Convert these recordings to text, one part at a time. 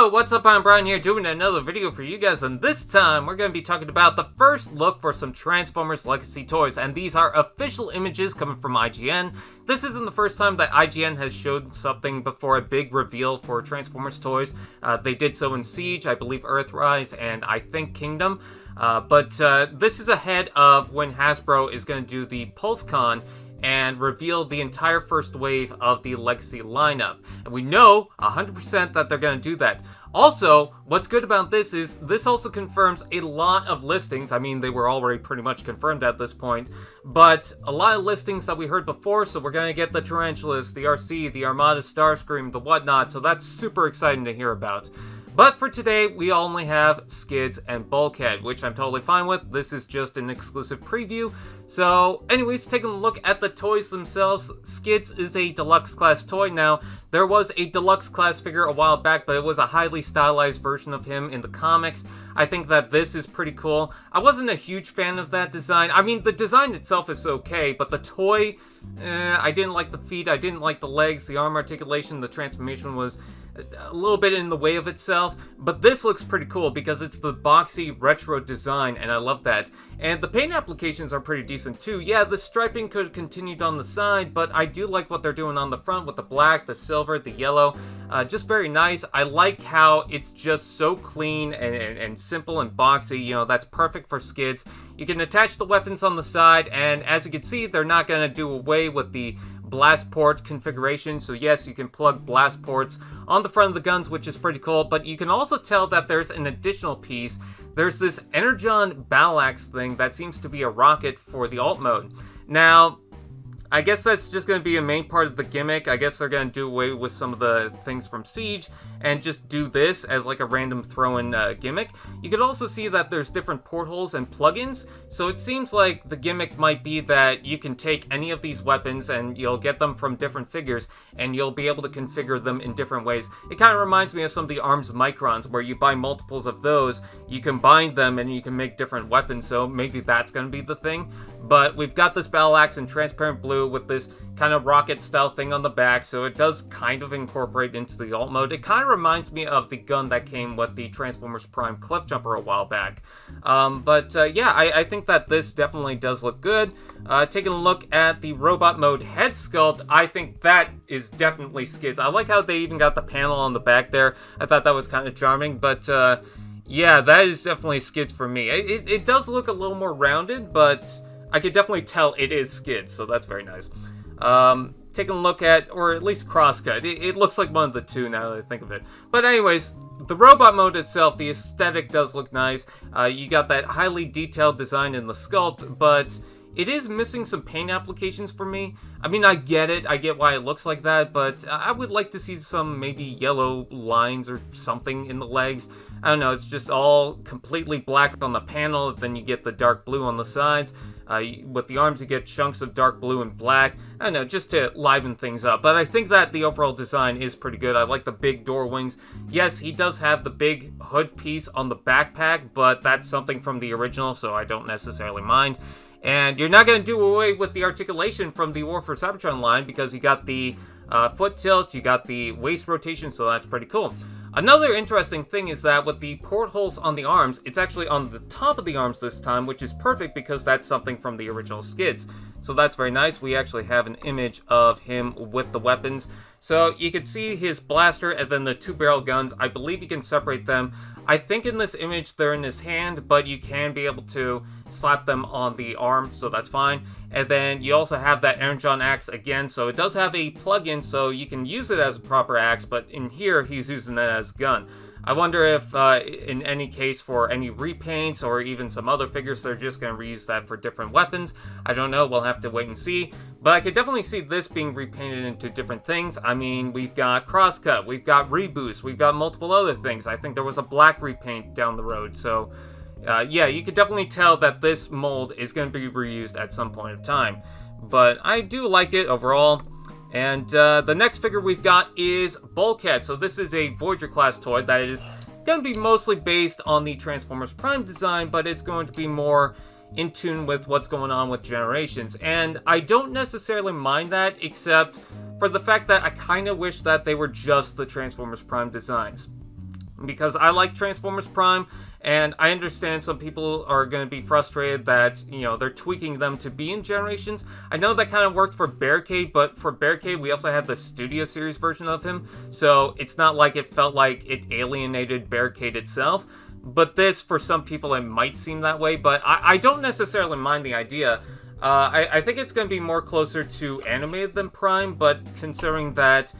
Yo, what's up? I'm Brian here doing another video for you guys, and this time we're going to be talking about the first look for some Transformers Legacy toys, and these are official images coming from IGN. This isn't the first time that IGN has showed something before a big reveal for Transformers toys. They did so in Siege, I believe Earthrise, and I think Kingdom. But this is ahead of when Hasbro is going to do the PulseCon and reveal the entire first wave of the Legacy lineup. And we know 100% that they're going to do that. Also, what's good about this is this also confirms a lot of listings. I mean, they were already pretty much confirmed at this point, but a lot of listings that we heard before, so we're going to get the Tarantulas, the RC, the Armada Starscream, the whatnot, so that's super exciting to hear about. But for today, we only have Skids and Bulkhead, which I'm totally fine with. This is just an exclusive preview. So anyways, taking a look at the toys themselves, Skids is a Deluxe Class toy. Now, there was a Deluxe Class figure a while back, but it was a highly stylized version of him in the comics. I think that this is pretty cool. I wasn't a huge fan of that design. I mean, the design itself is okay, but the toy, I didn't like the feet, I didn't like the legs, the arm articulation, the transformation was a little bit in the way of itself, but this looks pretty cool because it's the boxy retro design, and I love that. And the paint applications are pretty decent too. Yeah, the striping could have continued on the side, but I do like what they're doing on the front with the black, the silver, the yellow. Just very nice. I like how it's just so clean and simple and boxy. You know, that's perfect for Skids. You can attach the weapons on the side, and as you can see, they're not going to do away with the blast port configuration. So yes, you can plug blast ports on the front of the guns, which is pretty cool, but you can also tell that there's an additional piece. There's this Energon Ballax thing that seems to be a rocket for the alt mode. Now, I guess that's just going to be a main part of the gimmick. I guess they're going to do away with some of the things from Siege and just do this as like a random throw-in gimmick. You could also see that there's different portholes and plugins, so it seems like the gimmick might be that you can take any of these weapons and you'll get them from different figures and you'll be able to configure them in different ways. It kind of reminds me of some of the Arms Microns where you buy multiples of those, you combine them, and you can make different weapons, so maybe that's going to be the thing. But we've got this battle axe in transparent blue with this kind of rocket style thing on the back, so it does kind of incorporate into the alt mode. It kind of reminds me of the gun that came with the Transformers Prime Cliffjumper a while back. Yeah, I think that this definitely does look good. Taking a look at the robot mode head sculpt, I think that is definitely Skids. I like how they even got the panel on the back there. I thought that was kind of charming, but yeah, that is definitely Skids for me. It does look a little more rounded, but I could definitely tell it is Skids, so that's very nice. Taking a look at, or at least crosscut, it looks like one of the two now that I think of it. But anyways, the robot mode itself, the aesthetic does look nice. You got that highly detailed design in the sculpt, but it is missing some paint applications for me. I mean, I get it, I get why it looks like that, but I would like to see some maybe yellow lines or something in the legs. I don't know, it's just all completely black on the panel, then you get the dark blue on the sides. With the arms, you get chunks of dark blue and black. I don't know, just to liven things up. But I think that the overall design is pretty good. I like the big door wings. Yes, he does have the big hood piece on the backpack, but that's something from the original, so I don't necessarily mind. And you're not going to do away with the articulation from the War for Cybertron line because you got the foot tilt, you got the waist rotation, so that's pretty cool. Another interesting thing is that with the portholes on the arms, it's actually on the top of the arms this time, which is perfect because that's something from the original Skids. So that's very nice. We actually have an image of him with the weapons. So you can see his blaster and then the two barrel guns. I believe you can separate them. I think in this image they're in his hand, but you can be able to slap them on the arm, so that's fine. And then you also have that Energon axe again, so it does have a plug-in, so you can use it as a proper axe, but in here he's using it as a gun. I wonder if in any case for any repaints or even some other figures they're just going to reuse that for different weapons. I don't know, we'll have to wait and see. But I could definitely see this being repainted into different things. I mean, we've got Crosscut, we've got Reboost, we've got multiple other things. I think there was a black repaint down the road, so yeah, you could definitely tell that this mold is going to be reused at some point of time. But I do like it overall. And the next figure we've got is Bulkhead. So this is a Voyager Class toy that is going to be mostly based on the Transformers Prime design, but it's going to be more in tune with what's going on with Generations. And I don't necessarily mind that, except for the fact that I kind of wish that they were just the Transformers Prime designs. because I like Transformers Prime, and I understand some people are going to be frustrated that, they're tweaking them to be in Generations. I know that kind of worked for Barricade, but for Barricade, we also had the Studio Series version of him, so it's not like it felt like it alienated Barricade itself. But this, for some people, it might seem that way, but I don't necessarily mind the idea. I think it's going to be more closer to animated than Prime, but considering that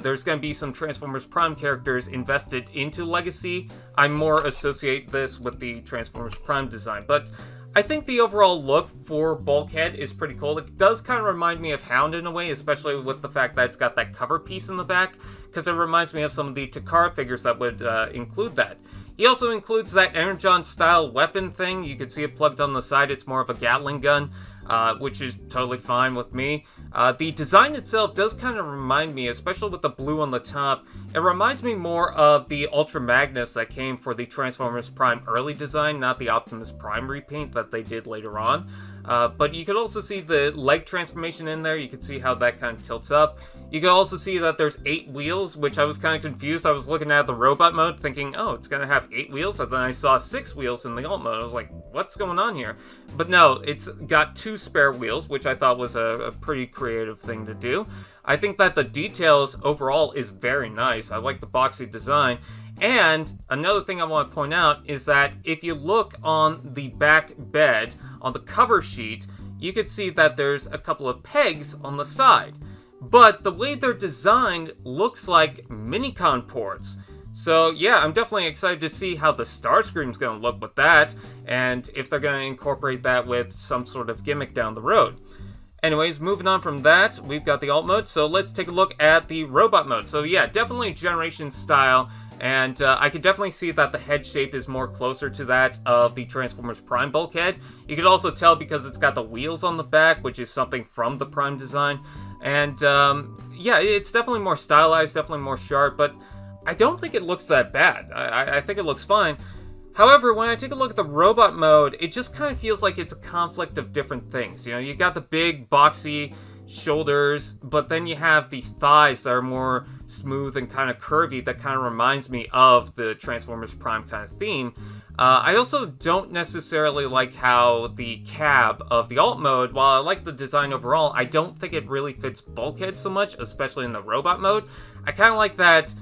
there's going to be some Transformers Prime characters invested into Legacy, I more associate this with the Transformers Prime design. But I think the overall look for Bulkhead is pretty cool. It does kind of remind me of Hound in a way, especially with the fact that it's got that cover piece in the back, because it reminds me of some of the Takara figures that would include that. He also includes that Energon-style weapon thing. You can see it plugged on the side. It's more of a Gatling gun, which is totally fine with me. The design itself does kind of remind me, especially with the blue on the top, it reminds me more of the Ultra Magnus that came for the Transformers Prime early design, not the Optimus Prime repaint that they did later on. But you could also see the leg transformation in there. You can see how that kind of tilts up. You can also see that there's 8 wheels, which I was kind of confused. I was looking at the robot mode thinking, oh, it's going to have 8 wheels. And then I saw 6 wheels in the alt mode. I was like, what's going on here? But no, it's got 2 spare wheels, which I thought was a pretty creative thing to do. I think that the details overall is very nice. I like the boxy design. And another thing I want to point out is that if you look on the back bed, on the cover sheet, you can see that there's a couple of pegs on the side. But the way they're designed looks like Minicon ports. So yeah, I'm definitely excited to see how the Starscream's going to look with that, and if they're going to incorporate that with some sort of gimmick down the road. Anyways, moving on from that, we've got the alt mode, so let's take a look at the robot mode. So yeah, definitely Generation style, and I could definitely see that the head shape is more closer to that of the Transformers Prime Bulkhead. You could also tell because it's got the wheels on the back, which is something from the Prime design. And yeah, it's definitely more stylized, definitely more sharp, but I don't think it looks that bad. I think it looks fine. However, when I take a look at the robot mode, it just kind of feels like it's a conflict of different things. You got the big, boxy shoulders, but then you have the thighs that are more smooth and kind of curvy that kind of reminds me of the Transformers Prime kind of theme. I also don't necessarily like how the cab of the alt mode, while I like the design overall, I don't think it really fits Bulkhead so much, especially in the robot mode. I kind of like that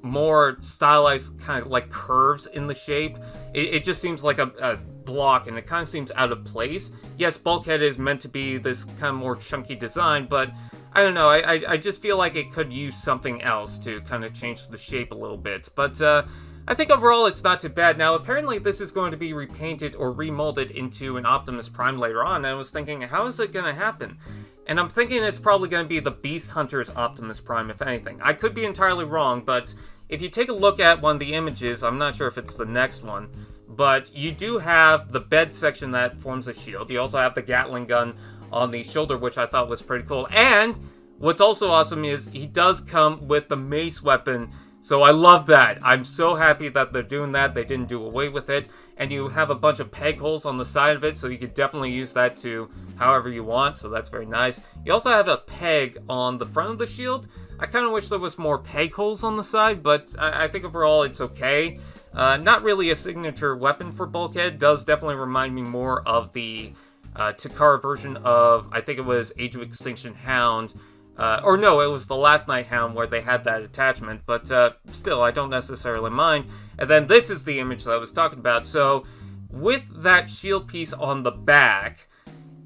more stylized kind of like curves in the shape. It just seems like a block, and it kind of seems out of place. Yes, Bulkhead is meant to be this kind of more chunky design, but I don't know, I just feel like it could use something else to kind of change the shape a little bit. But I think overall it's not too bad. Now, apparently this is going to be repainted or remolded into an Optimus Prime later on, and I was thinking, how is it going to happen? And I'm thinking it's probably going to be the Beast Hunter's Optimus Prime, if anything. I could be entirely wrong, but if you take a look at one of the images, I'm not sure if it's the next one, but you do have the bed section that forms a shield. You also have the Gatling gun on the shoulder, which I thought was pretty cool. And what's also awesome is he does come with the mace weapon, so I love that. I'm so happy that they're doing that. They didn't do away with it. And you have a bunch of peg holes on the side of it, so you could definitely use that to however you want, so that's very nice. You also have a peg on the front of the shield. I kind of wish there was more peg holes on the side, but I think overall it's okay. Not really a signature weapon for Bulkhead. Does definitely remind me more of the Takara version of, I think it was Age of Extinction Hound. Or no, it was the Last Night Hound where they had that attachment, but still, I don't necessarily mind. And then this is the image that I was talking about. So, with that shield piece on the back,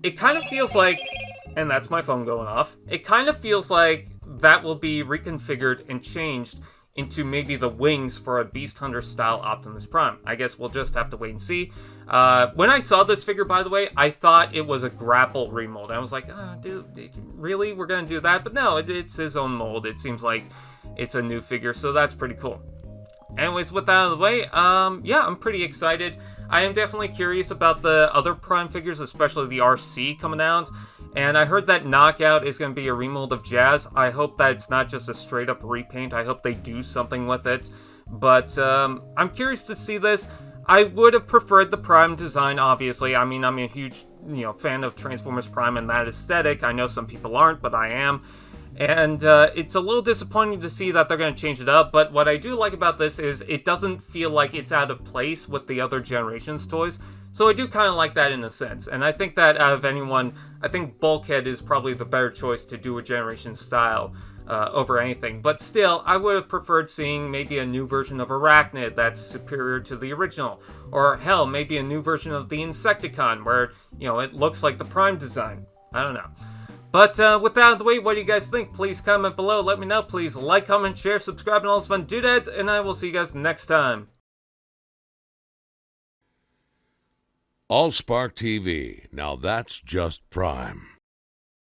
it kind of feels like, and that's my phone going off, it kind of feels like that will be reconfigured and changed into maybe the wings for a Beast Hunter style Optimus Prime. I guess we'll just have to wait and see. When I saw this figure, by the way, I thought it was a grapple remold. I was like, oh, dude, really? We're going to do that? But no, it's his own mold. It seems like it's a new figure, so that's pretty cool. Anyways, with that out of the way, yeah, I'm pretty excited. I am definitely curious about the other Prime figures, especially the RC coming out. And I heard that Knockout is going to be a remold of Jazz. I hope that it's not just a straight-up repaint. I hope they do something with it. But I'm curious to see this. I would have preferred the Prime design, obviously. I mean, I'm a huge fan of Transformers Prime and that aesthetic. I know some people aren't, but I am. And it's a little disappointing to see that they're going to change it up, but what I do like about this is it doesn't feel like it's out of place with the other generation's toys. So I do kind of like that in a sense, and I think that out of anyone, I think Bulkhead is probably the better choice to do a generation style over anything. But still, I would have preferred seeing maybe a new version of Arachnid that's superior to the original. Or hell, maybe a new version of the Insecticon where, you know, it looks like the Prime design. I don't know. But with that out of the way, what do you guys think? Please comment below, let me know. Please like, comment, share, subscribe, and all those fun doodads, and I will see you guys next time. AllSpark TV. Now that's just prime.